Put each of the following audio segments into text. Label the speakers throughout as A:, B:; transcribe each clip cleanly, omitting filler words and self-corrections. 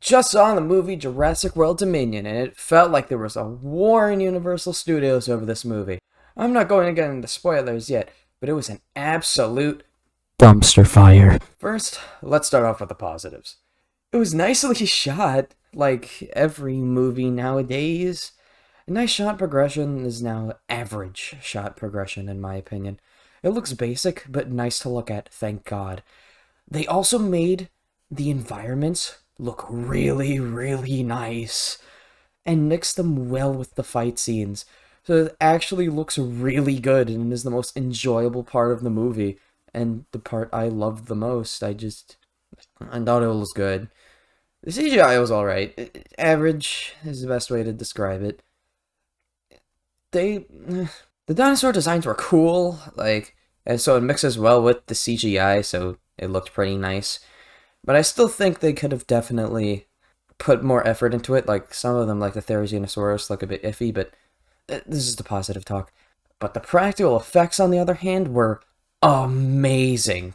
A: just saw the movie Jurassic World Dominion, and it felt like there was a war in Universal Studios over this movie. I'm not going to get into spoilers yet, but it was an absolute dumpster fire. First, let's start off with the positives. It was nicely shot, like every movie nowadays. A nice shot progression is now average shot progression, in my opinion. It looks basic, but nice to look at, thank God. They also made the environments look really, really nice, and mixed them well with the fight scenes. So it actually looks really good, and is the most enjoyable part of the movie, and the part I loved the most. I thought it was good. The CGI was alright. Average is the best way to describe it. The dinosaur designs were cool, and so it mixes well with the CGI, so it looked pretty nice. But I still think they could have definitely put more effort into it. Like, some of them, like the Therizinosaurus, look a bit iffy, but this is the positive talk. But the practical effects, on the other hand, were amazing.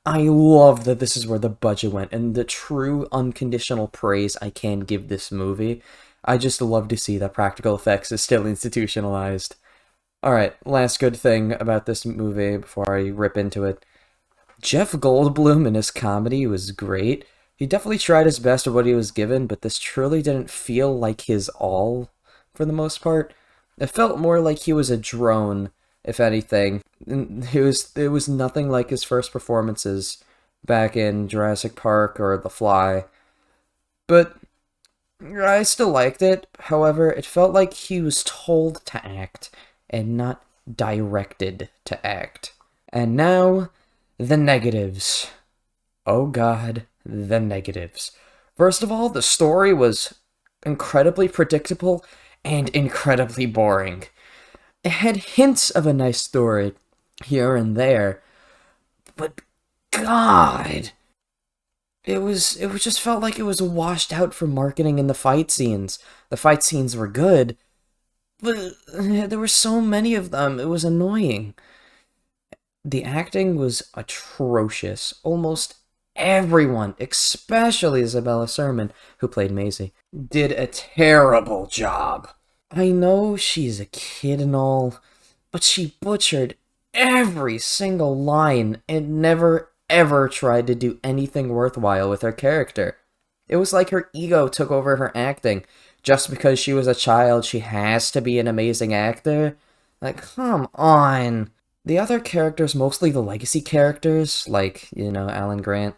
A: I love that this is where the budget went, and the true unconditional praise I can give this movie. I just love to see that practical effects is still institutionalized. Alright, last good thing about this movie before I rip into it. Jeff Goldblum in his comedy was great. He definitely tried his best with what he was given, but this truly didn't feel like his all, for the most part. It felt more like he was a drone, if anything. It was nothing like his first performances back in Jurassic Park or The Fly. But I still liked it. However, it felt like he was told to act and not directed to act. And now, the negatives. Oh god, the negatives. First of all, the story was incredibly predictable and incredibly boring. It had hints of a nice story here and there, but god, it just felt like it was washed out for marketing in the fight scenes. The fight scenes were good, but there were so many of them, it was annoying. The acting was atrocious. Almost everyone, especially Isabella Sermon, who played Maisie, did a terrible job. I know she's a kid and all, but she butchered every single line and never ever tried to do anything worthwhile with her character. It was like her ego took over her acting. Just because she was a child, she has to be an amazing actor? Like, come on. The other characters, mostly the legacy characters, like, Alan Grant,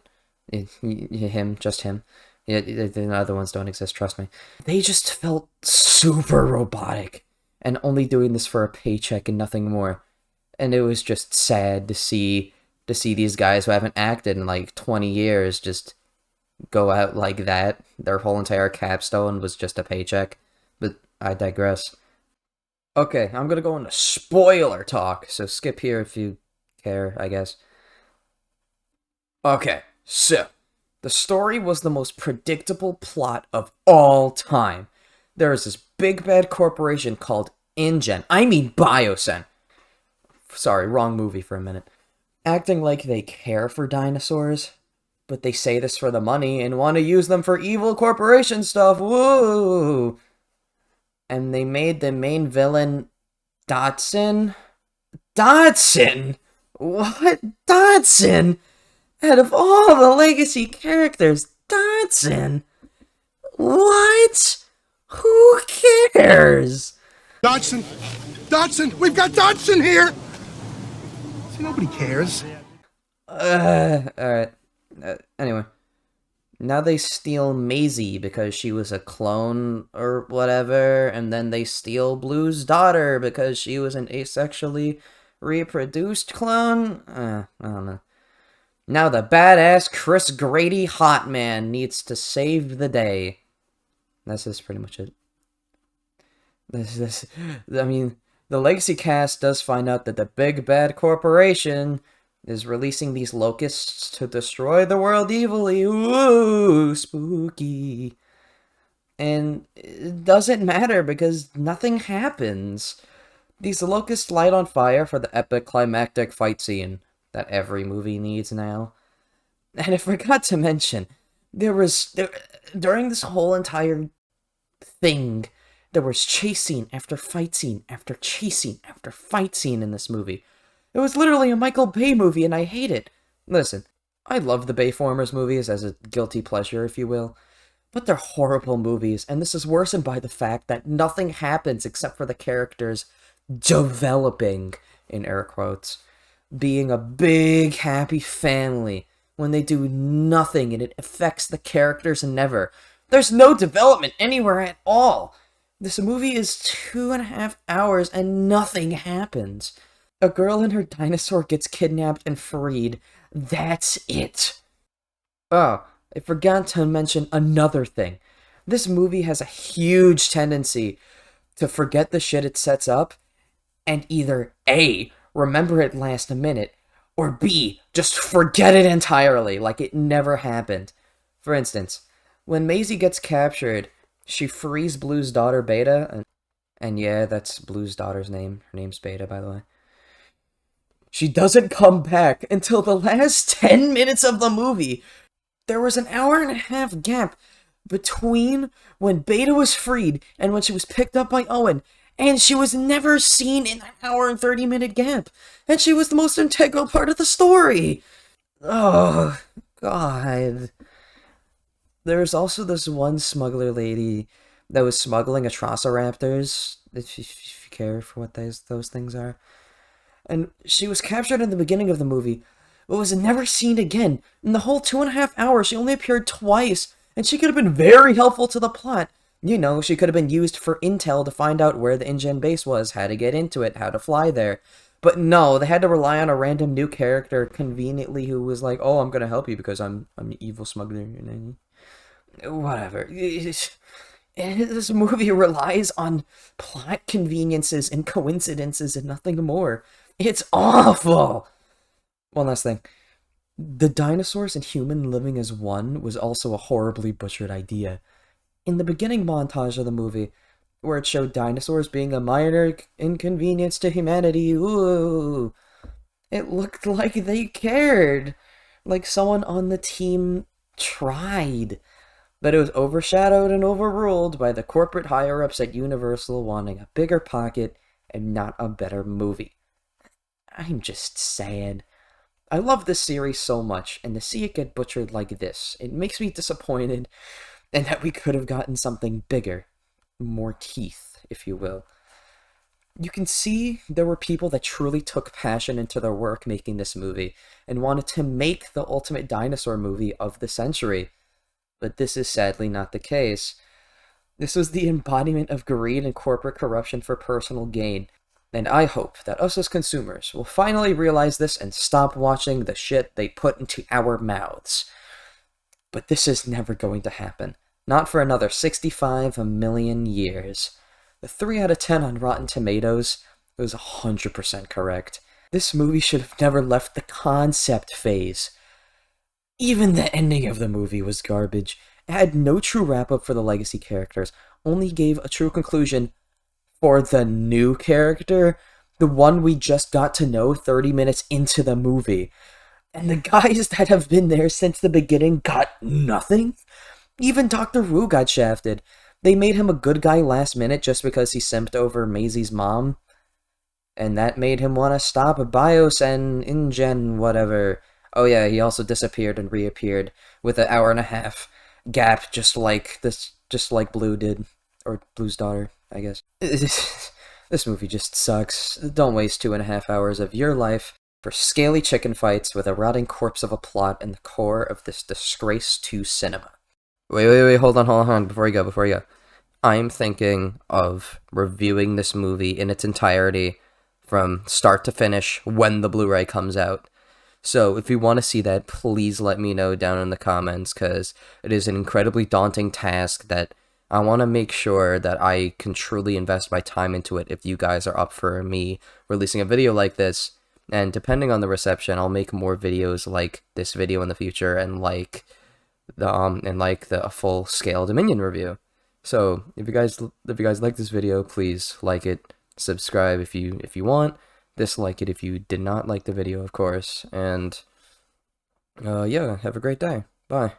A: just him. Yeah, the other ones don't exist, trust me. They just felt super robotic, and only doing this for a paycheck and nothing more. And it was just sad to see these guys who haven't acted in like 20 years just go out like that. Their whole entire capstone was just a paycheck. But I digress. Okay, I'm gonna go into spoiler talk, so skip here if you care, I guess. Okay, so, the story was the most predictable plot of all time. There is this big bad corporation called Biocen. Sorry, wrong movie for a minute. Acting like they care for dinosaurs, but they say this for the money and want to use them for evil corporation stuff. Woo! And they made the main villain Dodson? Dodson? What? Dodson? Out of all the legacy characters, Dodson? What? Who cares?
B: Dodson! Dodson! We've got Dodson here! See, nobody cares.
A: Alright. Anyway. Now they steal Maisie because she was a clone or whatever, and then they steal Blue's daughter because she was an asexually reproduced clone? I don't know. Now the badass Chris Grady hot man needs to save the day. That's just pretty much it. I mean, the legacy cast does find out that the big bad corporation is releasing these locusts to destroy the world evilly. Ooh, spooky. And it doesn't matter because nothing happens. These locusts light on fire for the epic climactic fight scene that every movie needs now. And I forgot to mention, During this whole entire thing, there was chase scene after fight scene after chase scene after fight scene in this movie. It was literally a Michael Bay movie, and I hate it. Listen, I love the Bayformers movies as a guilty pleasure, if you will, but they're horrible movies, and this is worsened by the fact that nothing happens except for the characters developing, in air quotes, being a big happy family when they do nothing and it affects the characters never. There's no development anywhere at all. This movie is 2.5 hours and nothing happens. A girl and her dinosaur gets kidnapped and freed. That's it. Oh, I forgot to mention another thing. This movie has a huge tendency to forget the shit it sets up and either A, remember it last minute, or B, just forget it entirely like it never happened. For instance, when Maisie gets captured, she frees Blue's daughter Beta, and yeah, that's Blue's daughter's name. Her name's Beta, by the way. She doesn't come back until the last 10 minutes of the movie. There was an 1.5 hour gap between when Beta was freed and when she was picked up by Owen, and she was never seen in that 1 hour and 30 minute gap. And she was the most integral part of the story. Oh, God. There's also this one smuggler lady that was smuggling Atrociraptors, if you care for what those things are. And she was captured in the beginning of the movie, but was never seen again. In the whole 2.5 hours, she only appeared twice, and she could have been very helpful to the plot. You know, she could have been used for intel to find out where the InGen base was, how to get into it, how to fly there. But no, they had to rely on a random new character conveniently who was like, oh, I'm gonna help you because I'm an evil smuggler. Whatever. This movie relies on plot conveniences and coincidences and nothing more. It's awful! One last thing. The dinosaurs and human living as one was also a horribly butchered idea. In the beginning montage of the movie, where it showed dinosaurs being a minor inconvenience to humanity, ooh, it looked like they cared. Like someone on the team tried. But it was overshadowed and overruled by the corporate higher-ups at Universal wanting a bigger pocket and not a better movie. I'm just sad. I love this series so much, and to see it get butchered like this, it makes me disappointed, and that we could have gotten something bigger. More teeth, if you will. You can see there were people that truly took passion into their work making this movie, and wanted to make the ultimate dinosaur movie of the century. But this is sadly not the case. This was the embodiment of greed and corporate corruption for personal gain, and I hope that us as consumers will finally realize this and stop watching the shit they put into our mouths. But this is never going to happen. Not for another 65 million years. The 3 out of 10 on Rotten Tomatoes was 100% correct. This movie should have never left the concept phase. Even the ending of the movie was garbage. It had no true wrap-up for the legacy characters, only gave a true conclusion for the new character, the one we just got to know 30 minutes into the movie. And the guys that have been there since the beginning got nothing? Even Dr. Wu got shafted. They made him a good guy last minute just because he simped over Maisie's mom. And that made him want to stop Bios and InGen whatever. Oh yeah, he also disappeared and reappeared with an 1.5 hour gap, just like Blue did. Or Blue's daughter, I guess. This movie just sucks. Don't waste 2.5 hours of your life for scaly chicken fights with a rotting corpse of a plot in the core of this disgrace to cinema. Wait, hold on, before you go. I'm thinking of reviewing this movie in its entirety from start to finish when the Blu-ray comes out. So if you want to see that, please let me know down in the comments, because it is an incredibly daunting task that I want to make sure that I can truly invest my time into it if you guys are up for me releasing a video like this. And depending on the reception, I'll make more videos like this video in the future, and like the full-scale Dominion review. So if you guys like this video, please like it, subscribe if you want, dislike it if you did not like the video, of course, and yeah, have a great day. Bye.